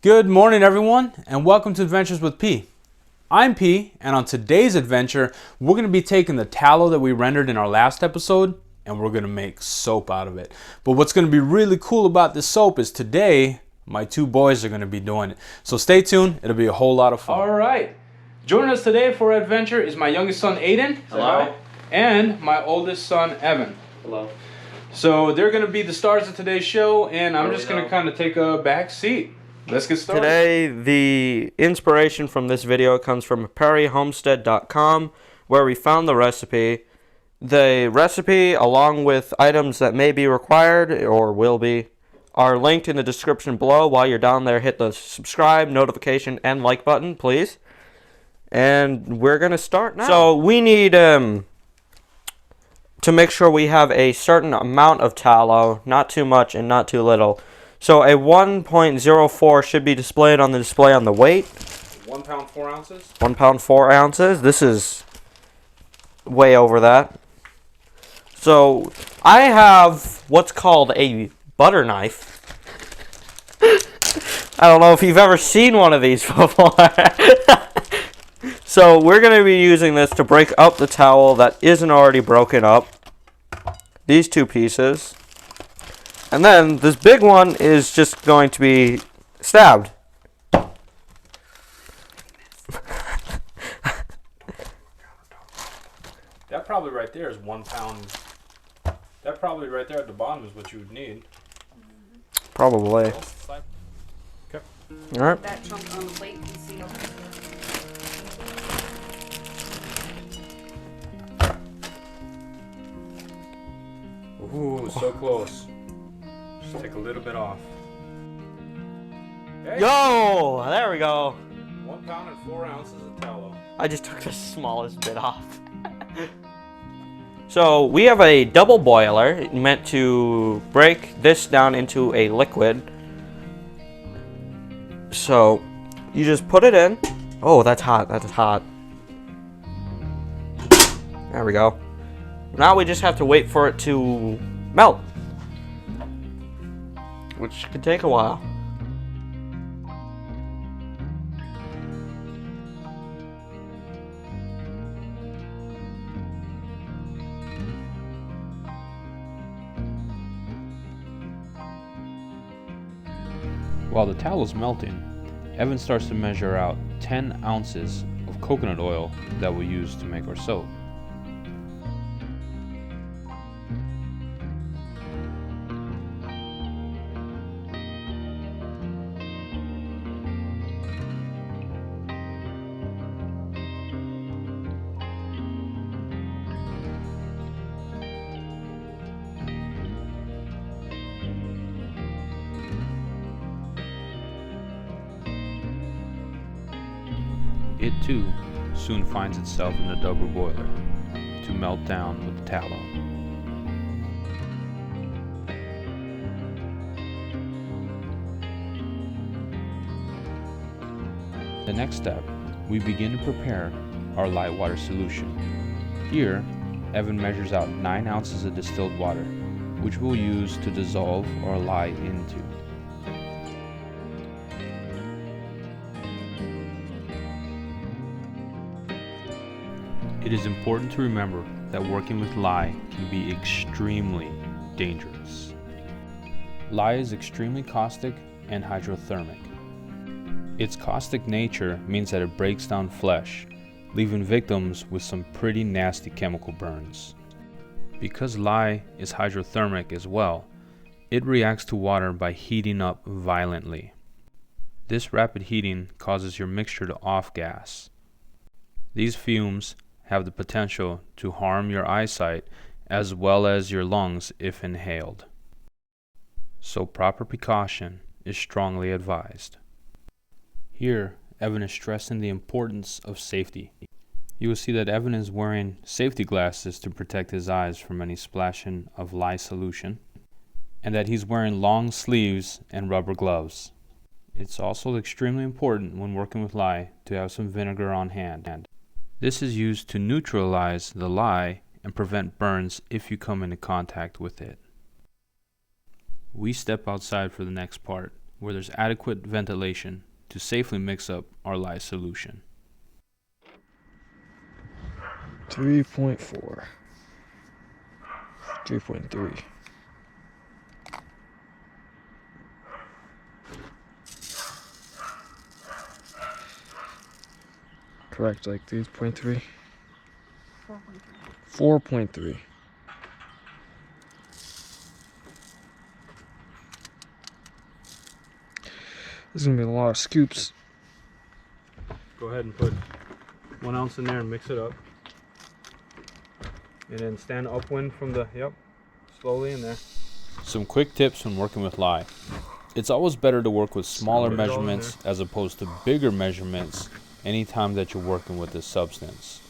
Good morning, everyone, and welcome to Adventures with P. I'm P, and on today's adventure, we're going to be taking the tallow that we rendered in our last episode, and we're going to make soap out of it. But what's going to be really cool about this soap is today, my two boys are going to be doing it. So stay tuned, it'll be a whole lot of fun. All right, joining us today for our adventure is my youngest son, Aiden. Hello. And my oldest son, Evan. Hello. So they're going to be the stars of today's show, and I'm just going to kind of take a back seat. Let's get started. Today, the inspiration from this video comes from perryhomestead.com, where we found the recipe. The recipe, along with items that may be required or will be, are linked in the description below. While you're down there, hit the subscribe, notification, and like button, please. And we're going to start now. So we need to make sure we have a certain amount of tallow, not too much and not too little. So a 1.04 should be displayed on the display on the weight. 1 pound 4 ounces. 1 pound 4 ounces. This is way over that. So I have what's called a butter knife. I don't know if you've ever seen one of these before. So we're going to be using this to break up the towel that isn't already broken up. These two pieces. And then this big one is just going to be stabbed. That probably right there is 1 pound. That probably right there at the bottom is what you would need. Probably. Okay. All right. That chunk on the plate, you see. Ooh, so close. Just take a little bit off. Okay. Yo, there we go. 1 pound and 4 ounces of tallow. I just took the smallest bit off. So we have a double boiler meant to break this down into a liquid. So you just put it in. Oh, that's hot. That's hot. There we go. Now we just have to wait for it to melt, which could take a while. While the towel's melting, Evan starts to measure out 10 ounces of coconut oil that we'll use to make our soap. It too soon finds itself in the double boiler to melt down with the tallow. The next step, we begin to prepare our light water solution. Here, Evan measures out 9 ounces of distilled water, which we'll use to dissolve our lye into. It is important to remember that working with lye can be extremely dangerous. Lye is extremely caustic and hydrothermic. Its caustic nature means that it breaks down flesh, leaving victims with some pretty nasty chemical burns. Because lye is hydrothermic as well, it reacts to water by heating up violently. This rapid heating causes your mixture to off-gas. These fumes have the potential to harm your eyesight as well as your lungs if inhaled. So proper precaution is strongly advised. Here, Evan is stressing the importance of safety. You will see that Evan is wearing safety glasses to protect his eyes from any splashing of lye solution, and that he's wearing long sleeves and rubber gloves. It's also extremely important when working with lye to have some vinegar on hand. This is used to neutralize the lye and prevent burns if you come into contact with it. We step outside for the next part, where there's adequate ventilation to safely mix up our lye solution. 3.4. 3.3. Correct, like 3.3. 4.3. This is gonna be a lot of scoops. Go ahead and put 1 ounce in there and mix it up. And then stand upwind from the, slowly in there. Some quick tips when working with lye. It's always better to work with smaller measurements as opposed to bigger measurements anytime that you're working with this substance,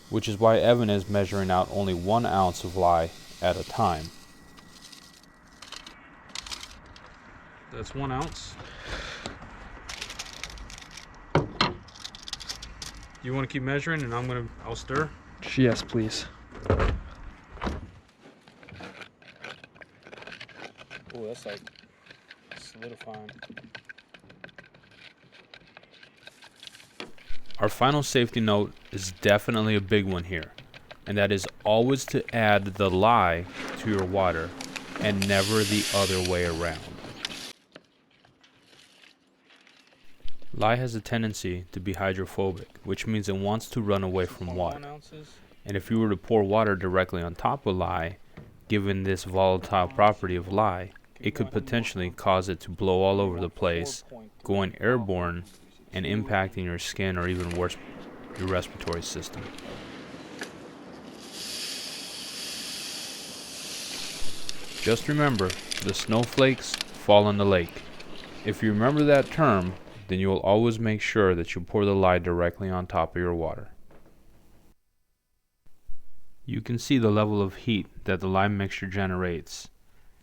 which is why Evan is measuring out only 1 ounce of lye at a time. That's 1 ounce. You want to keep measuring, and I'll stir? Yes, please. Oh, that's like solidifying. Our final safety note is definitely a big one here, and that is always to add the lye to your water and never the other way around. Lye has a tendency to be hydrophobic, which means it wants to run away from water. And if you were to pour water directly on top of lye, given this volatile property of lye, it could potentially cause it to blow all over the place, going airborne, and impacting your skin or even worse, your respiratory system. Just remember, the snowflakes fall in the lake. If you remember that term, then you will always make sure that you pour the lye directly on top of your water. You can see the level of heat that the lye mixture generates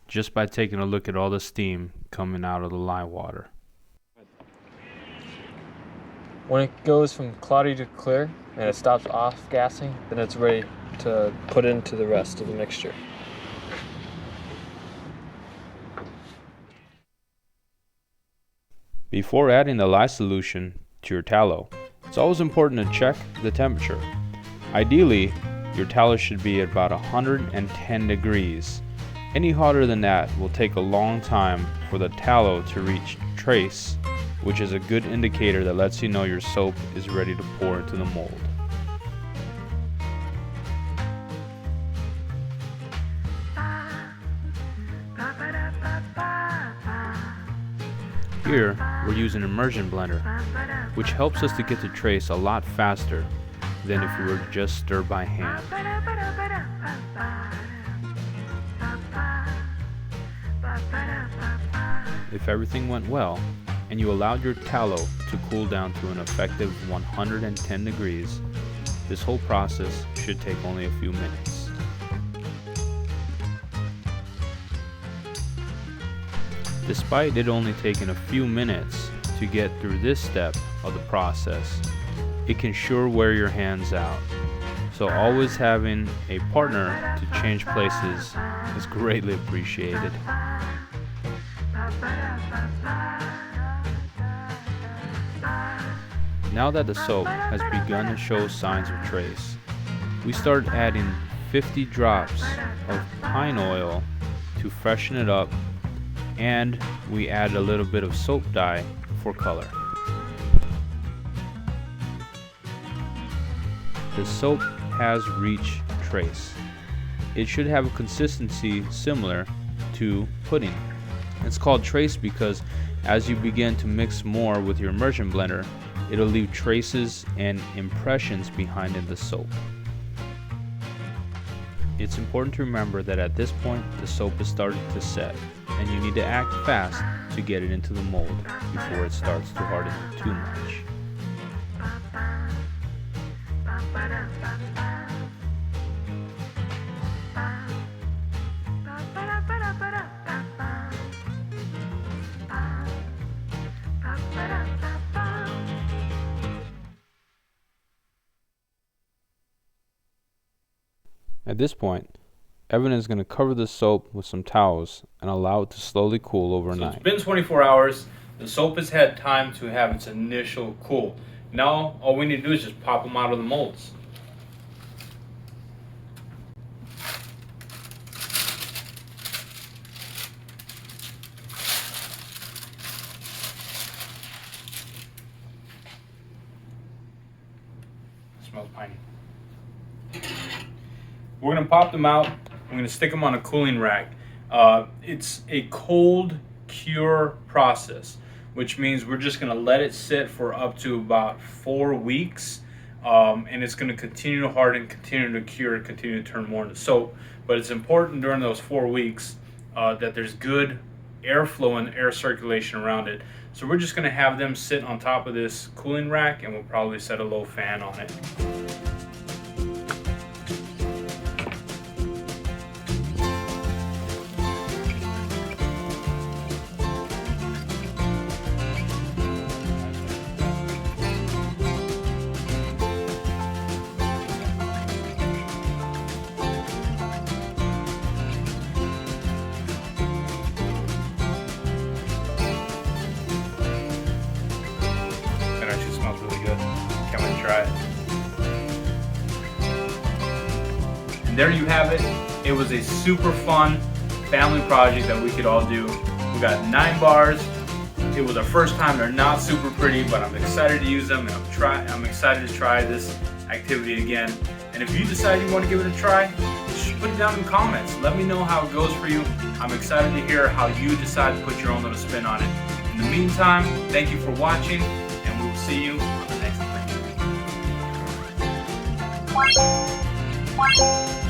just by taking a look at all the steam coming out of the lye water. When it goes from cloudy to clear and it stops off gassing, then it's ready to put into the rest of the mixture. Before adding the lye solution to your tallow, it's always important to check the temperature. Ideally, your tallow should be at about 110 degrees. Any hotter than that will take a long time for the tallow to reach trace, which is a good indicator that lets you know your soap is ready to pour into the mold. Here, we're using an immersion blender, which helps us to get the trace a lot faster than if we were to just stir by hand. If everything went well, and you allowed your tallow to cool down to an effective 110 degrees, this whole process should take only a few minutes. Despite it only taking a few minutes to get through this step of the process, it can sure wear your hands out. So always having a partner to change places is greatly appreciated. Now that the soap has begun to show signs of trace, we start adding 50 drops of pine oil to freshen it up, and we add a little bit of soap dye for color. The soap has reached trace. It should have a consistency similar to pudding. It's called trace because as you begin to mix more with your immersion blender, it'll leave traces and impressions behind in the soap. It's important to remember that at this point the soap is starting to set, and you need to act fast to get it into the mold before it starts to harden too much. At this point, Evan is going to cover the soap with some towels and allow it to slowly cool overnight. So it's been 24 hours. The soap has had time to have its initial cool. Now all we need to do is just pop them out of the molds. Smells piney. We're gonna pop them out. I'm gonna stick them on a cooling rack. It's a cold cure process, which means we're just gonna let it sit for up to about 4 weeks, and it's gonna continue to harden, continue to cure, continue to turn more into soap. But it's important during those 4 weeks that there's good airflow and air circulation around it. So we're just gonna have them sit on top of this cooling rack, and we'll probably set a low fan on it. That actually smells really good. Can't wait to try it. And there you have it. It was a super fun family project that we could all do. We got 9 bars. It was our first time. They're not super pretty, but I'm excited to use them, and I'm excited to try this activity again. And if you decide you want to give it a try, just put it down in the comments. Let me know how it goes for you. I'm excited to hear how you decide to put your own little spin on it. In the meantime, thank you for watching, and we will see you on the next video.